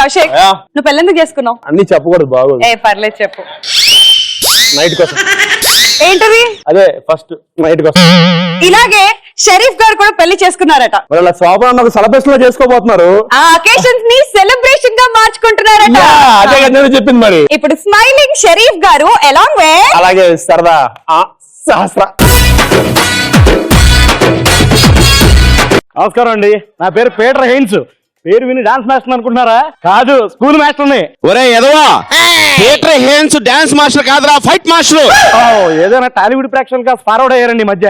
కౌశిక్ నువ్వు పెళ్ళెందుకు చేసుకున్నావు? అన్ని చెప్పకూడదు బాగోదు. పర్లేదు చెప్పు. నైట్ కోసం. ఏంటది? అదే ఫస్ట్ నైట్ కోసం. ఇలాగే షరీఫ్ గారు కూడా పెళ్లి చేసుకున్నారట. వాళ్ళ శోభన సెలబ్రేషన్ లో చేసుకోబోతున్నారు. ఆ అకేషన్స్ ని సెలబ్రేషన్ గా మార్చుకుంటున్నారట. అదే కదా నేను చెప్పింది. మరి ఇప్పుడు స్మైలింగ్ షరీఫ్ గారు అలాంగ్ విత్ అలాగే సరదా సహస్ర. నమస్కారం అండి, నా పేరు పీటర్ హెయిన్స్. పేరు విని డాన్స్ మాస్టర్ అనుకుంటున్నారా? కాదు, స్కూల్ మాస్టర్ ని. ఒరే ఎదవా, పీటర్ హెయిన్స్ డాన్స్ మాస్టర్ కాదురా, ఫైట్ మాస్టర్. ఏదైనా టాలీవుడ్ ప్రేక్షకులుగా ఫార్వర్డ్ అయ్యారండి ఈ మధ్య.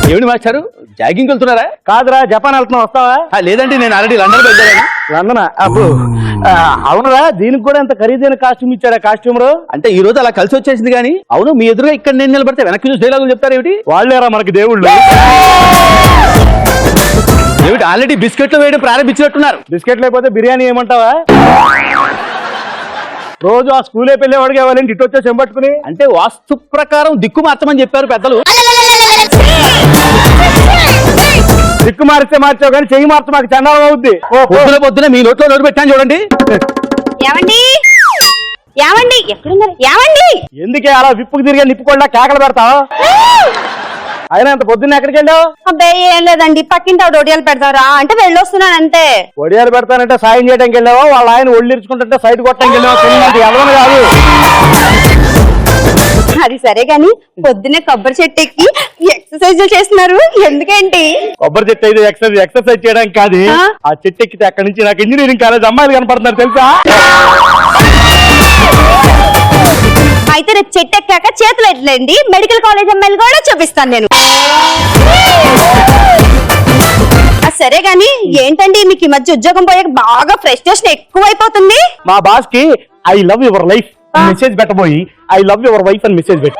ఏమిటి మాస్టారు, జాగింగ్ వెళ్తున్నారా? కాదురా, జపాన్ వెళ్తున్నా, వస్తావా? లేదండి, నేను ఆల్రెడీ లండన్ వెళ్ళాను. లండన్? అప్పుడు అవునరా, దీనికి కూడా ఎంత ఖరీదైన కాస్ట్యూమ్ ఇచ్చాడా కాస్ట్యూమర్? అంటే ఈ రోజు అలా కలిసి వచ్చేసింది. కానీ అవును, మీ ఎదురుగా ఇక్కడ నేను నిలబడితే వెనక్కి చూసి డైలాగులు చెప్తారు ఏమిటి? వాళ్ళేరా మనకి దేవుళ్ళు. ఏమిటి, ఆల్రెడీ బిస్కెట్లు వేయడం ప్రారంభించినట్టున్నారు. బిస్కెట్ లేకపోతే బిర్యానీ ఏమంటావా? రోజు ఆ స్కూలే పెళ్ళేవాడికి ఇవ్వాలంటే ఇటు వచ్చే చెంపట్టుకుని. అంటే వాస్తు ప్రకారం దిక్కు మార్చమని చెప్పారు పెద్దలు. దిక్కు మారిస్తే మార్చావు కానీ చెయ్యి మార్చ మాకు చండాలం అవుద్ది. పొద్దున పొద్దున మీ నోట్లో నోటు పెట్టాను చూడండి. ఏమండి ఏమండి ఎక్కడున్నారు? ఏమండి ఎందుకే అలా విప్పుకు తిరిగి నిప్పుకోండా కేకలు పెడతావు? అయినా అంత పొద్దున్న ఎక్కడికి వెళ్ళావు? అబ్బాయి ఏం లేదండి, పక్కింటి ఆవిడ ఒడియాలు పెడతారా అంటే వెళ్ళొస్తున్నాను అంతే. ఒడియాలు పెడతానంటే సాయం చేయడానికి వెళ్ళావా? వాళ్ళ ఆయన ఒళ్ళు ఇరుచుకుంటుంటే సైడ్ కొట్టడానికి వెళ్ళావా? ఎవరు కాదు. అది సరే గాని పొద్దున్నే కొబ్బరి చెట్టు ఎక్కి ఎక్సర్సైజ్ చేస్తున్నారు ఎందుకేంటి? కొబ్బరి చెట్టు అయితే ఎక్సర్సైజ్ చేయడానికి కాదు. ఆ చెట్టు ఎక్కితే అక్కడి నుంచి నాకు ఇంజనీరింగ్ కాలేజ్ అమ్మాయిలు కనపడుతున్నారు తెలుసా? అయితే రేపు చెట్టు ఎక్కాక చేతులు ఎట్లండి మెడికల్ కాలేజ్ అమ్మాయిలు కూడా చూపిస్తాను నేను. సరే గాని ఏంటండి మీకు ఈ మధ్య ఉద్యోగం పోయాక బాగా ఫ్రస్ట్రేషన్ ఎక్కువైపోతుంది? మా బాస్ కి I love your life message పెట్టబోయి ఐ లవ్ యువర్ వైఫ్ అని మెసేజ్ పెట్టి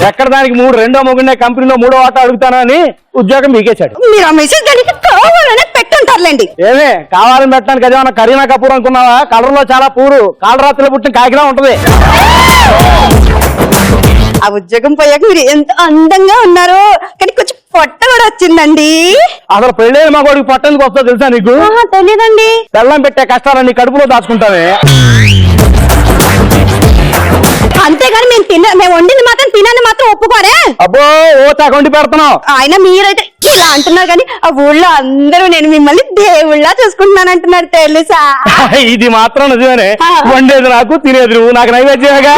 ఎక్కడ దానికి రెండో మొగుండే కంపెనీలో 3వ వాటా అడుగుతానని ఉద్యోగం మీకేశాడు. మీరు ఆ మెసేజ్ దానికి కావాలనే పెట్టుంటారులేండి. ఏమే కావాలని పెట్టడానికి అదేమన్నా కరీనా కపూర్ అనుకున్నావా? కలర్ లో చాలా పూరు, కాలరాత్రిలో పుట్టిన కాకిలా ఉంటది. ఆ ఉద్యోగం పోయాక మీరు ఎంత అందంగా ఉన్నారు, కానీ కొంచెం పొట్ట కూడా వచ్చిందండి. అసలు పెళ్ళైన మా కొడుకు పొట్టందుకు వస్తుందో తెలుసా నీకు? తెలీదండి. బెల్లం పెట్టే కష్టాలన్నీ కడుపులో దాచుకుంటావే. అంతేగాని మేము వండింది మాత్రం తినని మాత్రం ఒప్పుకోరే. అబ్బో ఓ చాకొండి పెడుతున్నావు. ఆయన మీరైతే ఇలా అంటున్నారు కానీ ఆ ఊళ్ళో అందరూ నేను మిమ్మల్ని దేవుళ్ళ చూసుకుంటున్నాను అంటున్నారు తెలుసా? ఇది మాత్రం నిజమేనే. వండేది నాకు, తినేది నువ్వు. నాకు నైవేద్యంగా.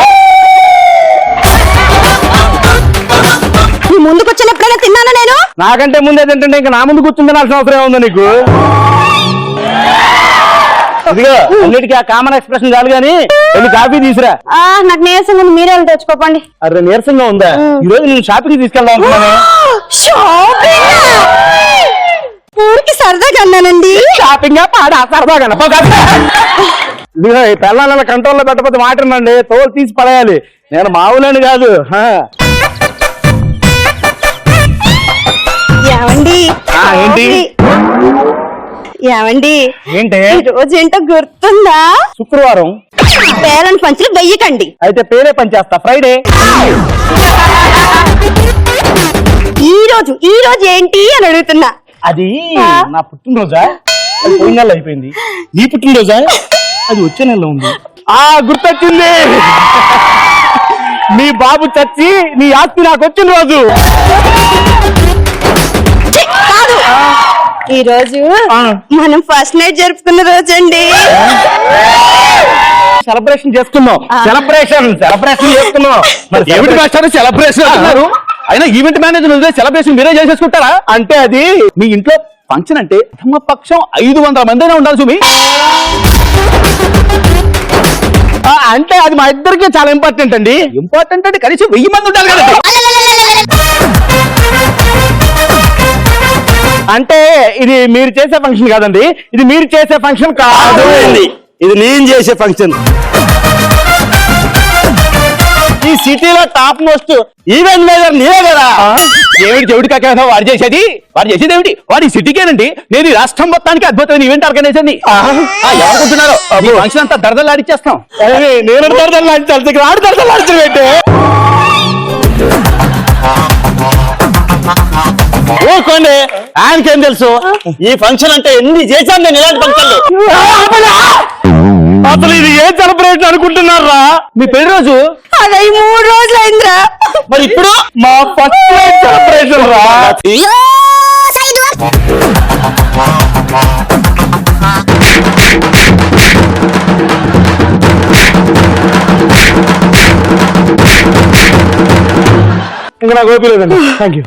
ముందుకు వచ్చిన ఎప్పుడైనా తిన్నానా నేను? నాకంటే ముందే తింటుంటే ఇంకా నా ముందు కూర్చుని తినాల్సిన అవసరం ఏముంది నీకు? ఇదిగో అన్నిటికీ ఆ కామన్ ఎక్స్ప్రెషన్ చాలు గానీ వెళ్ళి కాఫీ తీసురా. నాకు నీరసంగా ఉంది, మీరే తెచ్చుకోపండి. అరే నీరసంగా ఉందా? ఈ రోజు నేను షాపింగ్ తీసుకెళ్దాం అనుకున్నాను. ఊరికి సరదాగా అన్నానండి. షాపింగ్ పాడా సరదాగా. ఇదిగో ఈ పిల్లల కంట్రోల్లో పెట్టకపోతే మాటనండి, తోలు తీసి పడేయాలి. నేను మామూలని కాదు. ఏమండి ఏంటి ఏమండి ఏంటి రోజు ఏంటో గుర్తుందా? శుక్రవారం. పేరెంట్ పంచులు వెయ్యకండి. అయితే పేరే పనిచేస్తా. ఫ్రైడే. ఈ రోజు ఏంటి అని అడుగుతున్నా. అది నా పుట్టినరోజా? అది పోయిన నెల అయిపోయింది. నీ పుట్టినరోజా? అది వచ్చే నెలలో ఉంది. గుర్తొచ్చింది. మీ బాబు చచ్చి నీ ఆస్తి నాకు వచ్చిన రోజు. ఈ రోజు మనం ఫస్ట్ నైట్ జరుపుకున్న రోజు అండి. సెలబ్రేషన్ చేసుకున్నాం. సెలబ్రేషన్ చేసుకున్నాం. మరి ఏమిటి మాస్టర్ సెలబ్రేషన్ అంటున్నారు? అయినా ఈవెంట్ మేనేజర్ సెలబ్రేషన్ మీరే చేసేసుకుంటారా? అంటే అది మీ ఇంట్లో ఫంక్షన్ అంటే ప్రథమ పక్షం 500 మందినే ఉండాలి సుమి. అంటే అది మా ఇద్దరికి చాలా ఇంపార్టెంట్ అండి. ఇంపార్టెంట్ అంటే కనీసం 1000 మంది ఉండాలి కదండి. అంటే ఇది మీరు చేసే ఫంక్షన్ కాదండి. ఇది మీరు చేసే ఫంక్షన్ కాదు. ఇది నేను చేసే ఫంక్షన్. ఈ సిటీలో టాప్ మోస్ట్ ఈవెంట్ మేనేజర్ నీవే కదా. ఏమిటి చెవిటి కాక వాడు చేసేది ఏమిటి? వాడి సిటీకేనండి. నేను ఈ రాష్ట్రం మొత్తానికి అద్భుతమైన ఈవెంట్ ఆర్గనైజర్ ని. ఎవరుకుంటున్నారో ఫంక్షన్ అంతా దరదలాడిచ్చేస్తాం. నేను దరదలాడించాలి. ఊరుకోండి, ఆయనకేం తెలుసు ఈ ఫంక్షన్ అంటే ఎన్ని చేశాను నేను ఇలాంటి ఫంక్షన్లు. అసలు ఇది ఏ సెలబ్రేషన్ అనుకుంటున్నారా? మీ పెళ్లి రోజు అదే 3 రోజులు అయిందిరా. మరి ఇప్పుడు మా ఫస్ట్ సెలబ్రేషన్ రా. ఇంకా నాకు ఓపి లేదండి. Thank you.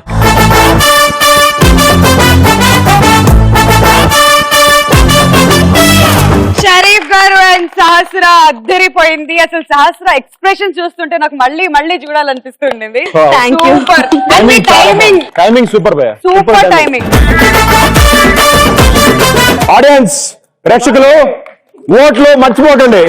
షరీఫ్ గారు అండ్ సహస్ర అద్దరిపోయింది. అసలు సహస్ర ఎక్స్ప్రెషన్ చూస్తుంటే నాకు మళ్ళీ మళ్ళీ చూడాలనిపిస్తుండింది. Thank you. Super timing, timing super భయ్యా. Super timing. ఆడియన్స్, ప్రేక్షకులు, ఓట్లు మర్చిపోకండి.